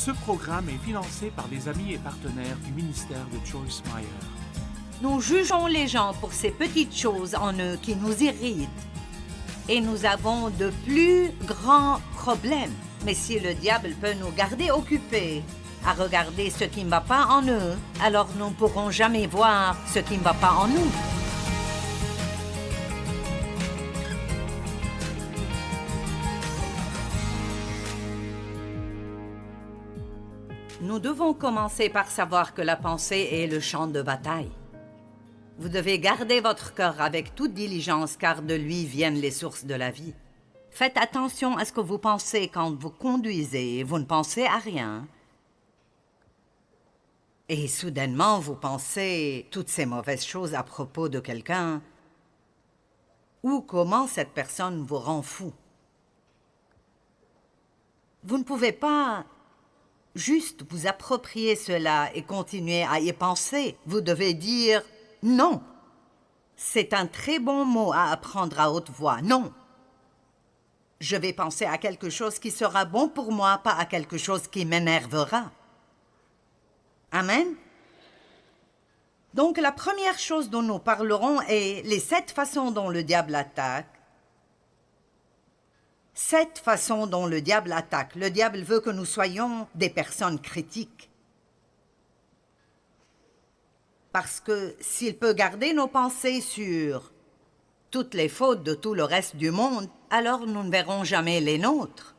Ce programme est financé par des amis et partenaires du ministère de Joyce Meyer. Nous jugeons les gens pour ces petites choses en eux qui nous irritent. Et nous avons de plus grands problèmes. Mais si le diable peut nous garder occupés à regarder ce qui ne va pas en eux, alors nous ne pourrons jamais voir ce qui ne va pas en nous. Nous devons commencer par savoir que la pensée est le champ de bataille. Vous devez garder votre cœur avec toute diligence, car de lui viennent les sources de la vie. Faites attention à ce que vous pensez quand vous conduisez, vous ne pensez à rien. Et soudainement, vous pensez toutes ces mauvaises choses à propos de quelqu'un, ou comment cette personne vous rend fou. Vous ne pouvez pas juste vous approprier cela et continuer à y penser. Vous devez dire « non ». C'est un très bon mot à apprendre à haute voix. Non. Je vais penser à quelque chose qui sera bon pour moi, pas à quelque chose qui m'énervera. Amen. Donc, la première chose dont nous parlerons est les 7 façons dont le diable attaque. 7 façons dont le diable attaque. Le diable veut que nous soyons des personnes critiques. Parce que s'il peut garder nos pensées sur toutes les fautes de tout le reste du monde, alors nous ne verrons jamais les nôtres.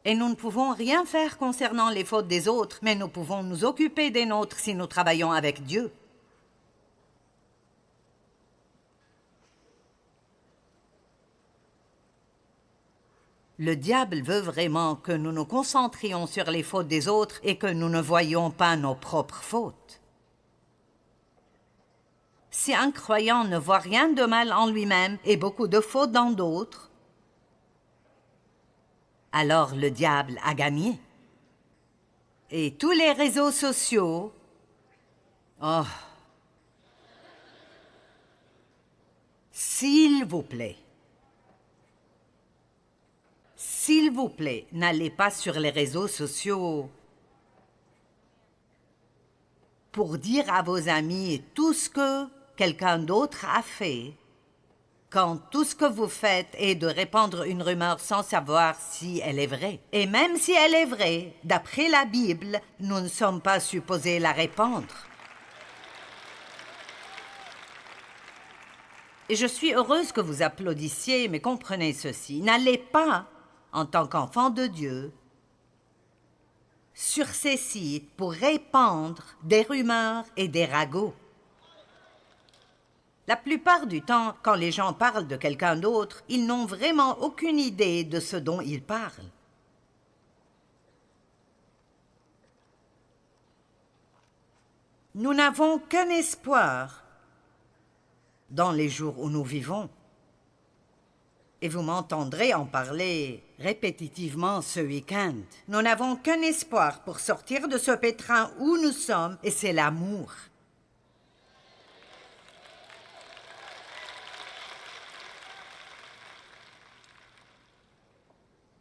Et nous ne pouvons rien faire concernant les fautes des autres, mais nous pouvons nous occuper des nôtres si nous travaillons avec Dieu. Le diable veut vraiment que nous nous concentrions sur les fautes des autres et que nous ne voyions pas nos propres fautes. Si un croyant ne voit rien de mal en lui-même et beaucoup de fautes dans d'autres, alors le diable a gagné. Et tous les réseaux sociaux, oh, s'il vous plaît, n'allez pas sur les réseaux sociaux pour dire à vos amis tout ce que quelqu'un d'autre a fait, quand tout ce que vous faites est de répandre une rumeur sans savoir si elle est vraie. Et même si elle est vraie, d'après la Bible, nous ne sommes pas supposés la répandre. Et je suis heureuse que vous applaudissiez, mais comprenez ceci. N'allez pas, en tant qu'enfant de Dieu, sur ces sites pour répandre des rumeurs et des ragots. La plupart du temps, quand les gens parlent de quelqu'un d'autre, ils n'ont vraiment aucune idée de ce dont ils parlent. Nous n'avons qu'un espoir dans les jours où nous vivons. Et vous m'entendrez en parler répétitivement ce week-end. Nous n'avons qu'un espoir pour sortir de ce pétrin où nous sommes, et c'est l'amour.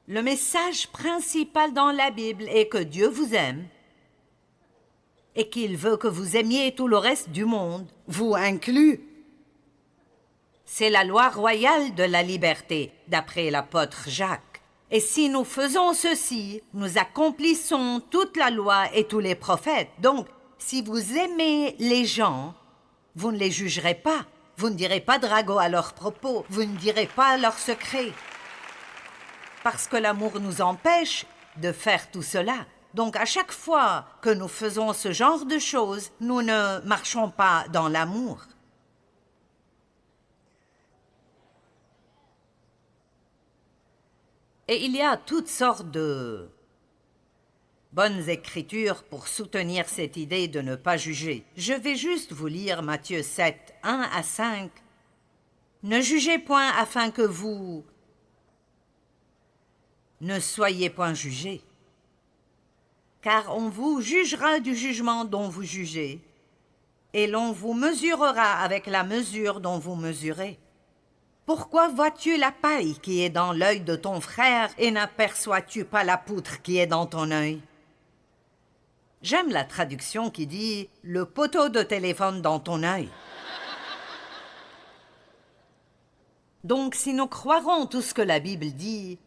Le message principal dans la Bible est que Dieu vous aime et qu'il veut que vous aimiez tout le reste du monde, vous inclus. C'est la loi royale de la liberté, d'après l'apôtre Jacques. Et si nous faisons ceci, nous accomplissons toute la loi et tous les prophètes. Donc, si vous aimez les gens, vous ne les jugerez pas. Vous ne direz pas de ragots à leurs propos. Vous ne direz pas leurs secrets. Parce que l'amour nous empêche de faire tout cela. Donc, à chaque fois que nous faisons ce genre de choses, nous ne marchons pas dans l'amour. Et il y a toutes sortes de bonnes écritures pour soutenir cette idée de ne pas juger. Je vais juste vous lire Matthieu 7, 1 à 5. Ne jugez point afin que vous ne soyez point jugés. Car on vous jugera du jugement dont vous jugez, et l'on vous mesurera avec la mesure dont vous mesurez. Pourquoi vois-tu la paille qui est dans l'œil de ton frère et n'aperçois-tu pas la poutre qui est dans ton œil? J'aime la traduction qui dit « le poteau de téléphone dans ton œil ». Donc, si nous croirons tout ce que la Bible dit,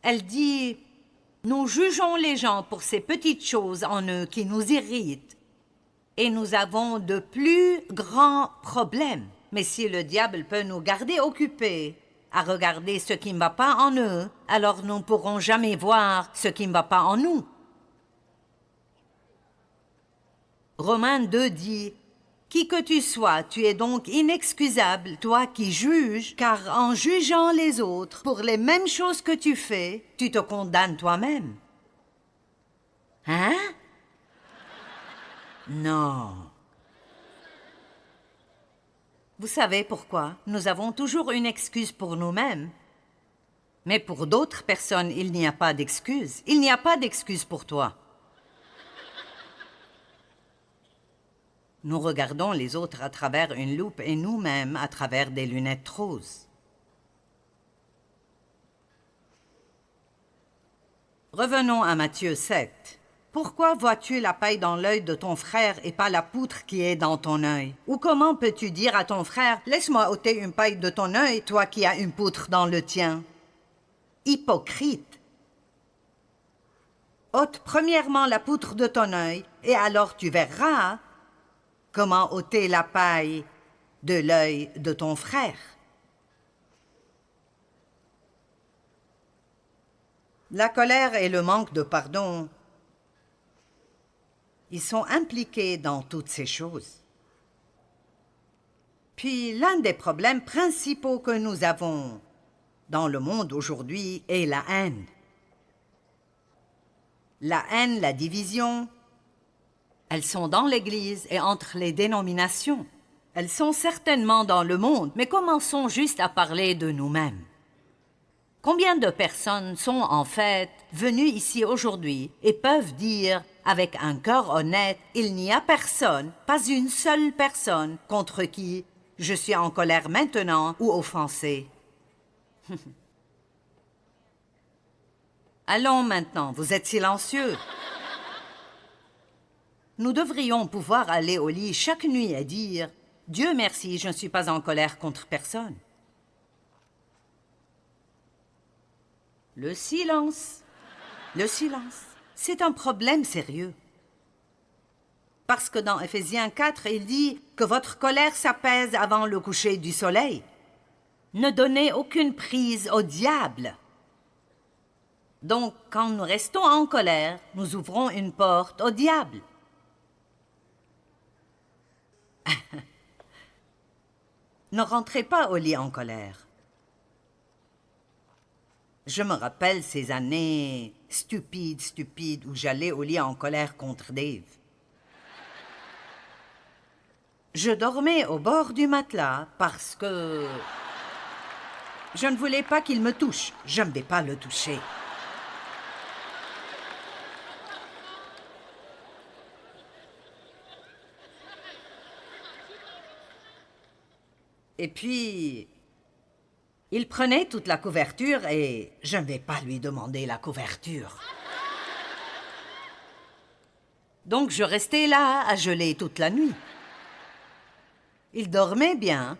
elle dit « nous jugeons les gens pour ces petites choses en eux qui nous irritent et nous avons de plus grands problèmes. Mais si le diable peut nous garder occupés à regarder ce qui ne va pas en eux, alors nous ne pourrons jamais voir ce qui ne va pas en nous. » Romains 2 dit « Qui que tu sois, tu es donc inexcusable, toi qui juges, car en jugeant les autres pour les mêmes choses que tu fais, tu te condamnes toi-même. » Hein? Non. Vous savez pourquoi? Nous avons toujours une excuse pour nous-mêmes. Mais pour d'autres personnes, il n'y a pas d'excuse. Il n'y a pas d'excuse pour toi. Nous regardons les autres à travers une loupe et nous-mêmes à travers des lunettes roses. Revenons à Matthieu 7. Pourquoi vois-tu la paille dans l'œil de ton frère et pas la poutre qui est dans ton œil? Ou comment peux-tu dire à ton frère, laisse-moi ôter une paille de ton œil, toi qui as une poutre dans le tien? Hypocrite! Ôte premièrement la poutre de ton œil, et alors tu verras comment ôter la paille de l'œil de ton frère. La colère et le manque de pardon, ils sont impliqués dans toutes ces choses. Puis l'un des problèmes principaux que nous avons dans le monde aujourd'hui est la haine. La haine, la division, elles sont dans l'Église et entre les dénominations. Elles sont certainement dans le monde, mais commençons juste à parler de nous-mêmes. Combien de personnes sont en fait venues ici aujourd'hui et peuvent dire avec un cœur honnête, il n'y a personne, pas une seule personne contre qui je suis en colère maintenant ou offensé. Allons maintenant, vous êtes silencieux. Nous devrions pouvoir aller au lit chaque nuit et dire « Dieu merci, je ne suis pas en colère contre personne. » Le silence, c'est un problème sérieux. Parce que dans Éphésiens 4, il dit que votre colère s'apaise avant le coucher du soleil. Ne donnez aucune prise au diable. Donc, quand nous restons en colère, nous ouvrons une porte au diable. Ne rentrez pas au lit en colère. Je me rappelle ces années stupides où j'allais au lit en colère contre Dave. Je dormais au bord du matelas parce que je ne voulais pas qu'il me touche. Je ne vais pas le toucher. Et puis, il prenait toute la couverture et je ne vais pas lui demander la couverture. Donc je restais là à geler toute la nuit. Il dormait bien.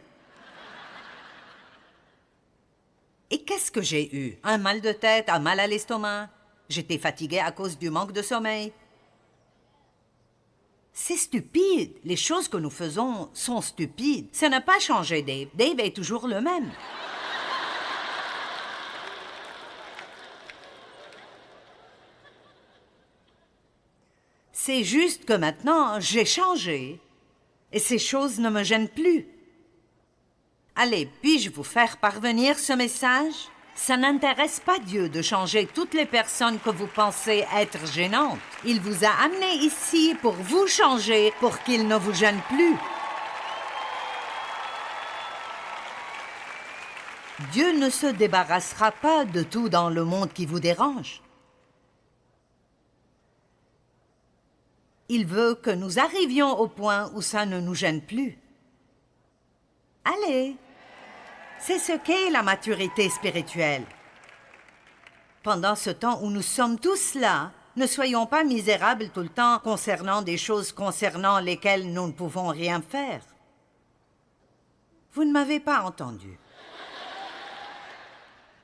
Et qu'est-ce que j'ai eu? Un mal de tête, un mal à l'estomac. J'étais fatiguée à cause du manque de sommeil. C'est stupide. Les choses que nous faisons sont stupides. Ça n'a pas changé, Dave. Dave est toujours le même. C'est juste que maintenant, j'ai changé. Et ces choses ne me gênent plus. Allez, puis-je vous faire parvenir ce message? Ça n'intéresse pas Dieu de changer toutes les personnes que vous pensez être gênantes. Il vous a amené ici pour vous changer, pour qu'il ne vous gêne plus. Dieu ne se débarrassera pas de tout dans le monde qui vous dérange. Il veut que nous arrivions au point où ça ne nous gêne plus. Allez, C'est ce qu'est la maturité spirituelle. Pendant ce temps où nous sommes tous là, ne soyons pas misérables tout le temps concernant des choses concernant lesquelles nous ne pouvons rien faire. Vous ne m'avez pas entendu.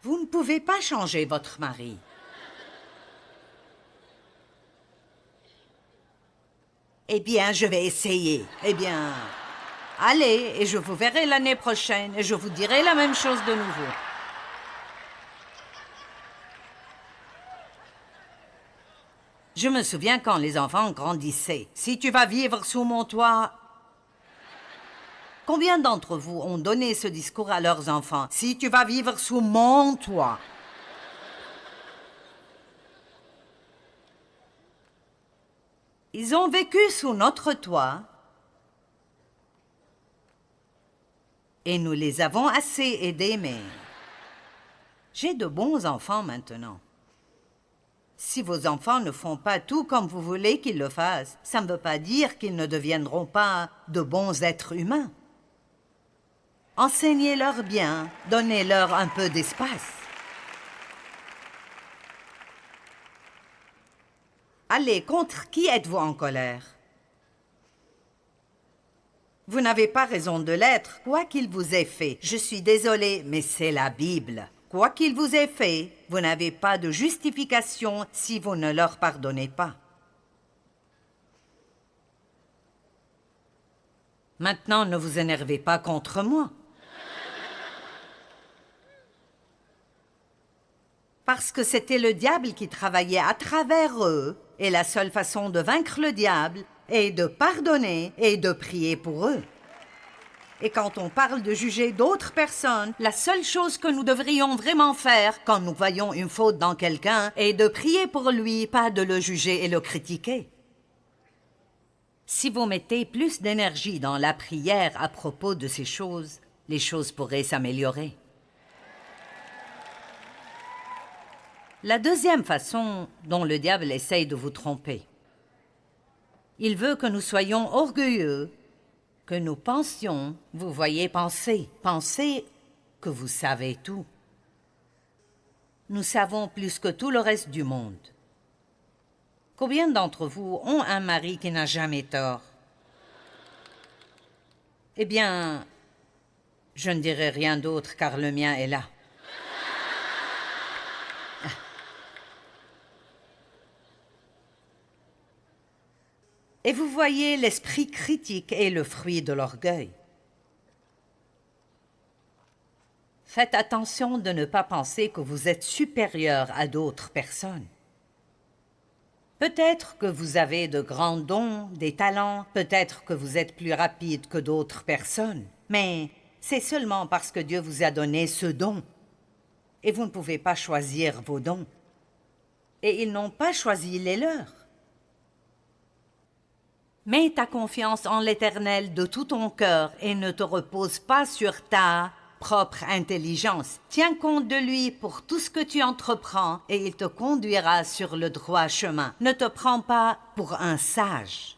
Vous ne pouvez pas changer votre mari. Eh bien, je vais essayer. Eh bien, allez, et je vous verrai l'année prochaine, et je vous dirai la même chose de nouveau. Je me souviens quand les enfants grandissaient. Si tu vas vivre sous mon toit... Combien d'entre vous ont donné ce discours à leurs enfants? Si tu vas vivre sous mon toit. Ils ont vécu sous notre toit et nous les avons assez aidés, mais j'ai de bons enfants maintenant. Si vos enfants ne font pas tout comme vous voulez qu'ils le fassent, ça ne veut pas dire qu'ils ne deviendront pas de bons êtres humains. Enseignez-leur bien, donnez-leur un peu d'espace. Allez, contre qui êtes-vous en colère? Vous n'avez pas raison de l'être, quoi qu'il vous ait fait. Je suis désolée, mais c'est la Bible. Quoi qu'il vous ait fait, vous n'avez pas de justification si vous ne leur pardonnez pas. Maintenant, ne vous énervez pas contre moi. Parce que c'était le diable qui travaillait à travers eux, et la seule façon de vaincre le diable est de pardonner et de prier pour eux. Et quand on parle de juger d'autres personnes, la seule chose que nous devrions vraiment faire quand nous voyons une faute dans quelqu'un est de prier pour lui, pas de le juger et le critiquer. Si vous mettez plus d'énergie dans la prière à propos de ces choses, les choses pourraient s'améliorer. La deuxième façon dont le diable essaye de vous tromper. Il veut que nous soyons orgueilleux, que nous pensions, vous voyez, pensez que vous savez tout. Nous savons plus que tout le reste du monde. Combien d'entre vous ont un mari qui n'a jamais tort? Eh bien, je ne dirai rien d'autre car le mien est là. Et vous voyez, l'esprit critique est le fruit de l'orgueil. Faites attention de ne pas penser que vous êtes supérieur à d'autres personnes. Peut-être que vous avez de grands dons, des talents, peut-être que vous êtes plus rapide que d'autres personnes, mais c'est seulement parce que Dieu vous a donné ce don. Et vous ne pouvez pas choisir vos dons. Et ils n'ont pas choisi les leurs. Mets ta confiance en l'Éternel de tout ton cœur et ne te repose pas sur ta propre intelligence. Tiens compte de lui pour tout ce que tu entreprends et il te conduira sur le droit chemin. Ne te prends pas pour un sage.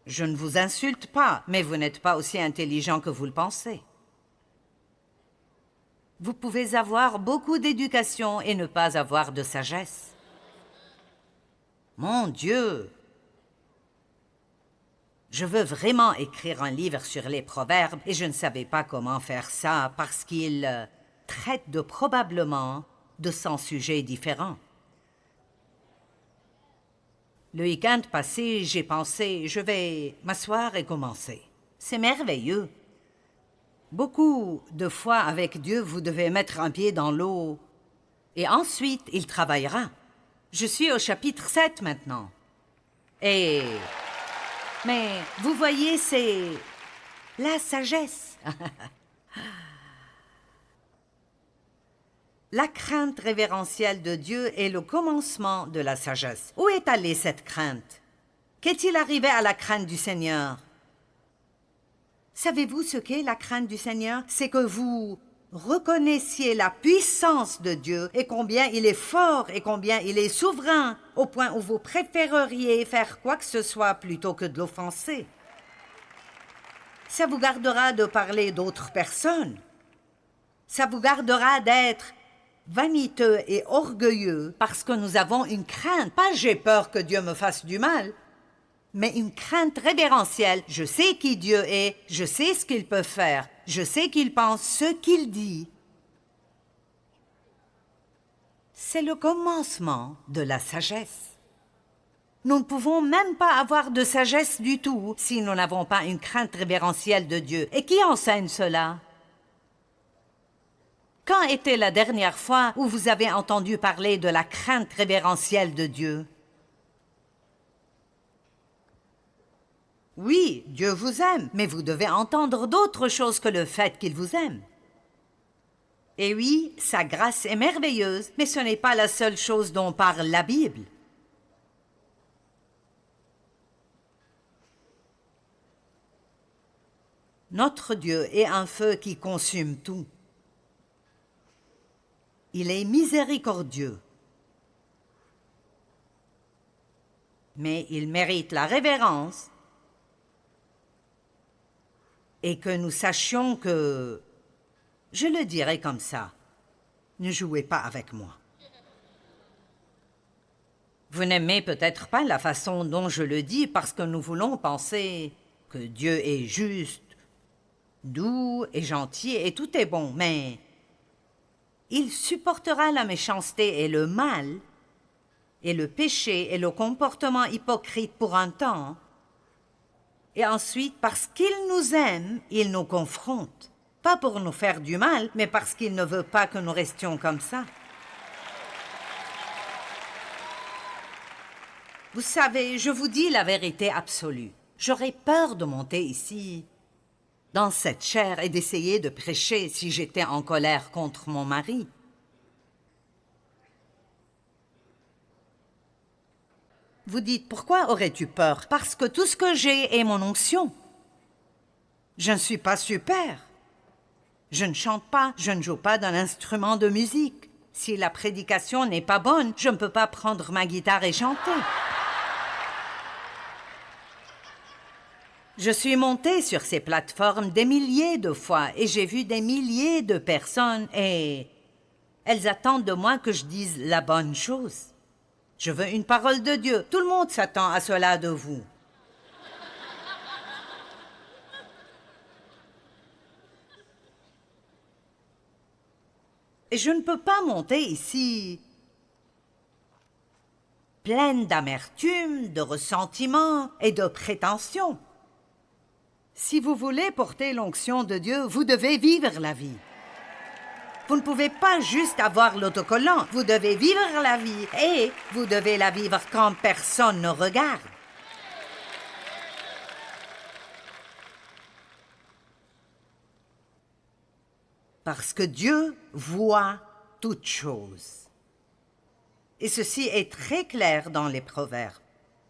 Je ne vous insulte pas, mais vous n'êtes pas aussi intelligent que vous le pensez. Vous pouvez avoir beaucoup d'éducation et ne pas avoir de sagesse. Mon Dieu! Je veux vraiment écrire un livre sur les proverbes et je ne savais pas comment faire ça parce qu'ils traitent de probablement de 100 sujets différents. Le week-end passé, j'ai pensé, je vais m'asseoir et commencer. C'est merveilleux. Beaucoup de fois avec Dieu, vous devez mettre un pied dans l'eau et ensuite il travaillera. Je suis au chapitre 7 maintenant. Mais vous voyez, c'est la sagesse. La crainte révérentielle de Dieu est le commencement de la sagesse. Où est allée cette crainte? Qu'est-il arrivé à la crainte du Seigneur? Savez-vous ce qu'est la crainte du Seigneur? C'est que vous reconnaissiez la puissance de Dieu et combien il est fort et combien il est souverain, au point où vous préféreriez faire quoi que ce soit plutôt que de l'offenser. Ça vous gardera de parler d'autres personnes. Ça vous gardera d'être vaniteux et orgueilleux parce que nous avons une crainte. Pas j'ai peur que Dieu me fasse du mal, mais une crainte révérentielle. Je sais qui Dieu est, je sais ce qu'il peut faire, je sais qu'il pense ce qu'il dit. C'est le commencement de la sagesse. Nous ne pouvons même pas avoir de sagesse du tout si nous n'avons pas une crainte révérentielle de Dieu. Et qui enseigne cela? Quand était la dernière fois où vous avez entendu parler de la crainte révérentielle de Dieu? Oui, Dieu vous aime, mais vous devez entendre d'autres choses que le fait qu'il vous aime. Et oui, sa grâce est merveilleuse, mais ce n'est pas la seule chose dont parle la Bible. Notre Dieu est un feu qui consume tout. Il est miséricordieux. Mais il mérite la révérence et que nous sachions que, je le dirai comme ça, ne jouez pas avec moi. Vous n'aimez peut-être pas la façon dont je le dis parce que nous voulons penser que Dieu est juste, doux et gentil et tout est bon, mais il supportera la méchanceté et le mal, et le péché et le comportement hypocrite pour un temps. Et ensuite, parce qu'il nous aime, il nous confronte. Pas pour nous faire du mal, mais parce qu'il ne veut pas que nous restions comme ça. Vous savez, je vous dis la vérité absolue. J'aurais peur de monter ici, dans cette chair, et d'essayer de prêcher si j'étais en colère contre mon mari. Vous dites, pourquoi aurais-tu peur? Parce que tout ce que j'ai est mon onction. Je ne suis pas super. Je ne chante pas, je ne joue pas d'un instrument de musique. Si la prédication n'est pas bonne, je ne peux pas prendre ma guitare et chanter. Je suis montée sur ces plateformes des milliers de fois et j'ai vu des milliers de personnes et elles attendent de moi que je dise la bonne chose. Je veux une parole de Dieu. Tout le monde s'attend à cela de vous. Et je ne peux pas monter ici pleine d'amertume, de ressentiment et de prétention. Si vous voulez porter l'onction de Dieu, vous devez vivre la vie. Vous ne pouvez pas juste avoir l'autocollant. Vous devez vivre la vie et vous devez la vivre quand personne ne regarde. Parce que Dieu voit toutes choses. Et ceci est très clair dans les Proverbes.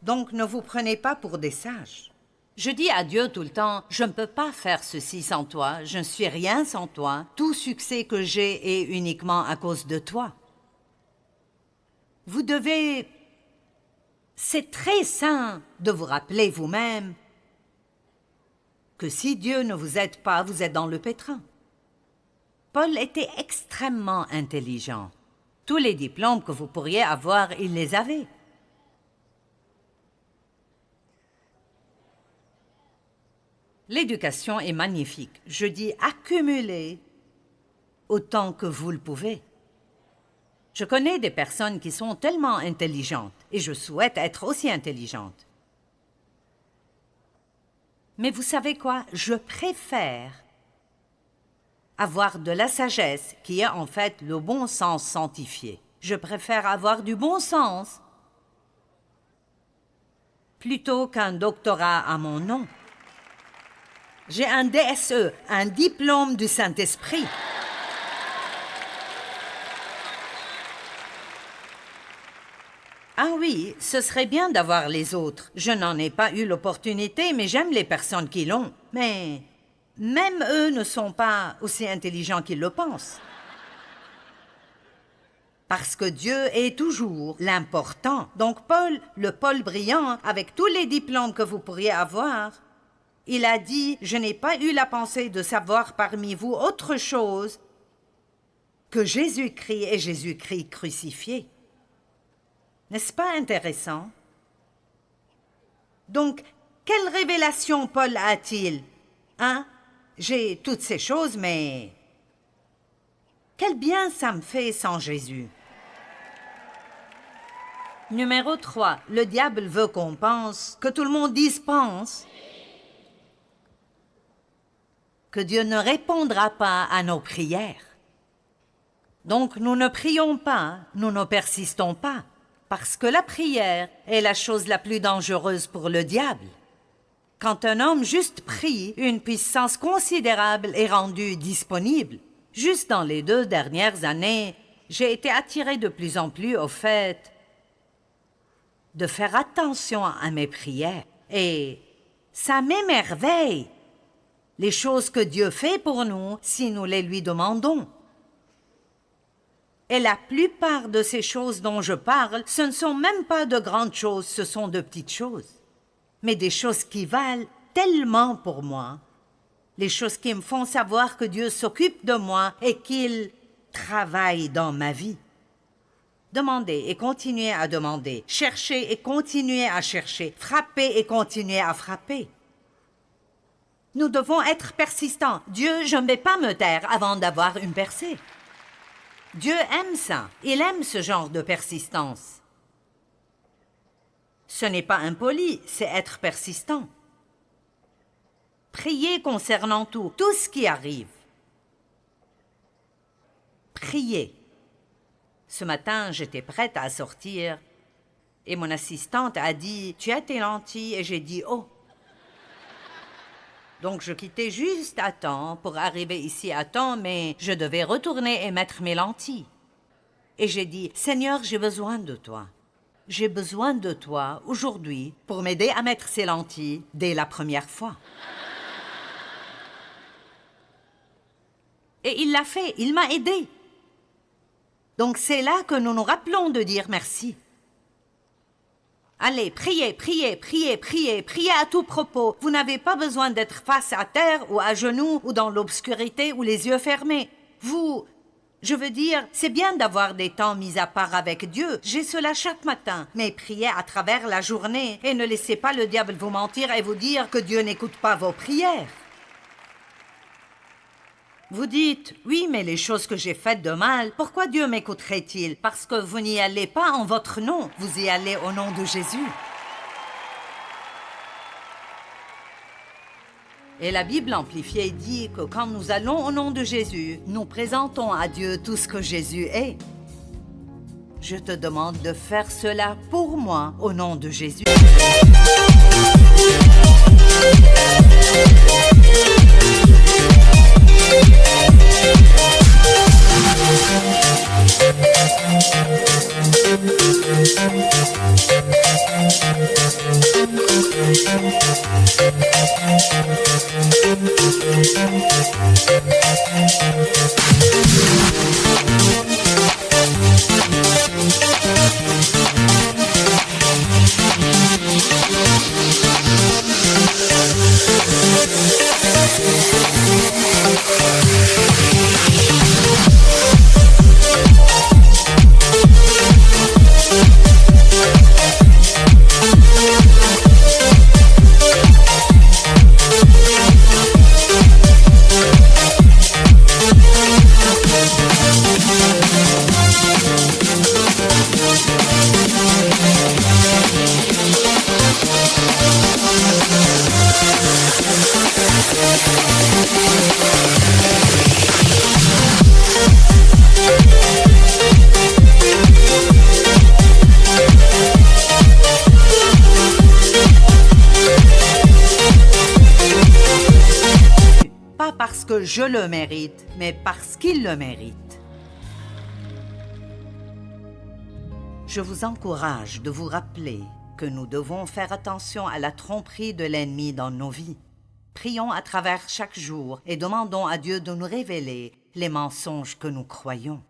Donc ne vous prenez pas pour des sages. Je dis à Dieu tout le temps, je ne peux pas faire ceci sans toi, je ne suis rien sans toi, tout succès que j'ai est uniquement à cause de toi. Vous devez... C'est très sain de vous rappeler vous-même que si Dieu ne vous aide pas, vous êtes dans le pétrin. Paul était extrêmement intelligent. Tous les diplômes que vous pourriez avoir, il les avait. L'éducation est magnifique. Je dis accumulez autant que vous le pouvez. Je connais des personnes qui sont tellement intelligentes et je souhaite être aussi intelligente. Mais vous savez quoi? Je préfère avoir de la sagesse qui est en fait le bon sens sanctifié. Je préfère avoir du bon sens plutôt qu'un doctorat à mon nom. J'ai un DSE, un diplôme du Saint-Esprit. Ah oui, ce serait bien d'avoir les autres. Je n'en ai pas eu l'opportunité, mais j'aime les personnes qui l'ont. Mais même eux ne sont pas aussi intelligents qu'ils le pensent. Parce que Dieu est toujours l'important. Donc Paul, le Paul brillant, avec tous les diplômes que vous pourriez avoir, Il a dit, « Je n'ai pas eu la pensée de savoir parmi vous autre chose que Jésus-Christ et Jésus-Christ crucifié. » N'est-ce pas intéressant? Donc, quelle révélation Paul a-t-il? Hein? J'ai toutes ces choses, mais quel bien ça me fait sans Jésus? Numéro 3. Le diable veut qu'on pense, que tout le monde dise pense, que Dieu ne répondra pas à nos prières. Donc nous ne prions pas, nous ne persistons pas, parce que la prière est la chose la plus dangereuse pour le diable. Quand un homme juste prie, une puissance considérable est rendue disponible. Juste dans les 2 dernières années, j'ai été attiré de plus en plus au fait de faire attention à mes prières. Et ça m'émerveille, les choses que Dieu fait pour nous si nous les lui demandons. Et la plupart de ces choses dont je parle, ce ne sont même pas de grandes choses, ce sont de petites choses. Mais des choses qui valent tellement pour moi. Les choses qui me font savoir que Dieu s'occupe de moi et qu'il travaille dans ma vie. Demandez et continuez à demander. Cherchez et continuez à chercher. Frappez et continuez à frapper. Nous devons être persistants. Dieu, je ne vais pas me taire avant d'avoir une percée. Dieu aime ça. Il aime ce genre de persistance. Ce n'est pas impoli, c'est être persistant. Priez concernant tout ce qui arrive. Priez. Ce matin, j'étais prête à sortir et mon assistante a dit « Tu as tes lentilles ?» et j'ai dit « Oh !» Donc je quittais juste à temps pour arriver ici à temps, mais je devais retourner et mettre mes lentilles. Et j'ai dit « Seigneur, j'ai besoin de toi. J'ai besoin de toi aujourd'hui pour m'aider à mettre ces lentilles dès la première fois. » Et il l'a fait, il m'a aidé. Donc c'est là que nous nous rappelons de dire merci. Allez, priez, priez, priez, priez, priez à tout propos. Vous n'avez pas besoin d'être face à terre ou à genoux ou dans l'obscurité ou les yeux fermés. Je veux dire, c'est bien d'avoir des temps mis à part avec Dieu. J'ai cela chaque matin. Mais priez à travers la journée et ne laissez pas le diable vous mentir et vous dire que Dieu n'écoute pas vos prières. Vous dites, oui, mais les choses que j'ai faites de mal, pourquoi Dieu m'écouterait-il? Parce que vous n'y allez pas en votre nom, vous y allez au nom de Jésus. Et la Bible amplifiée dit que quand nous allons au nom de Jésus, nous présentons à Dieu tout ce que Jésus est. Je te demande de faire cela pour moi au nom de Jésus. Pas parce que je le mérite, mais parce qu'il le mérite. Je vous encourage de vous rappeler que nous devons faire attention à la tromperie de l'ennemi dans nos vies. Prions à travers chaque jour et demandons à Dieu de nous révéler les mensonges que nous croyons.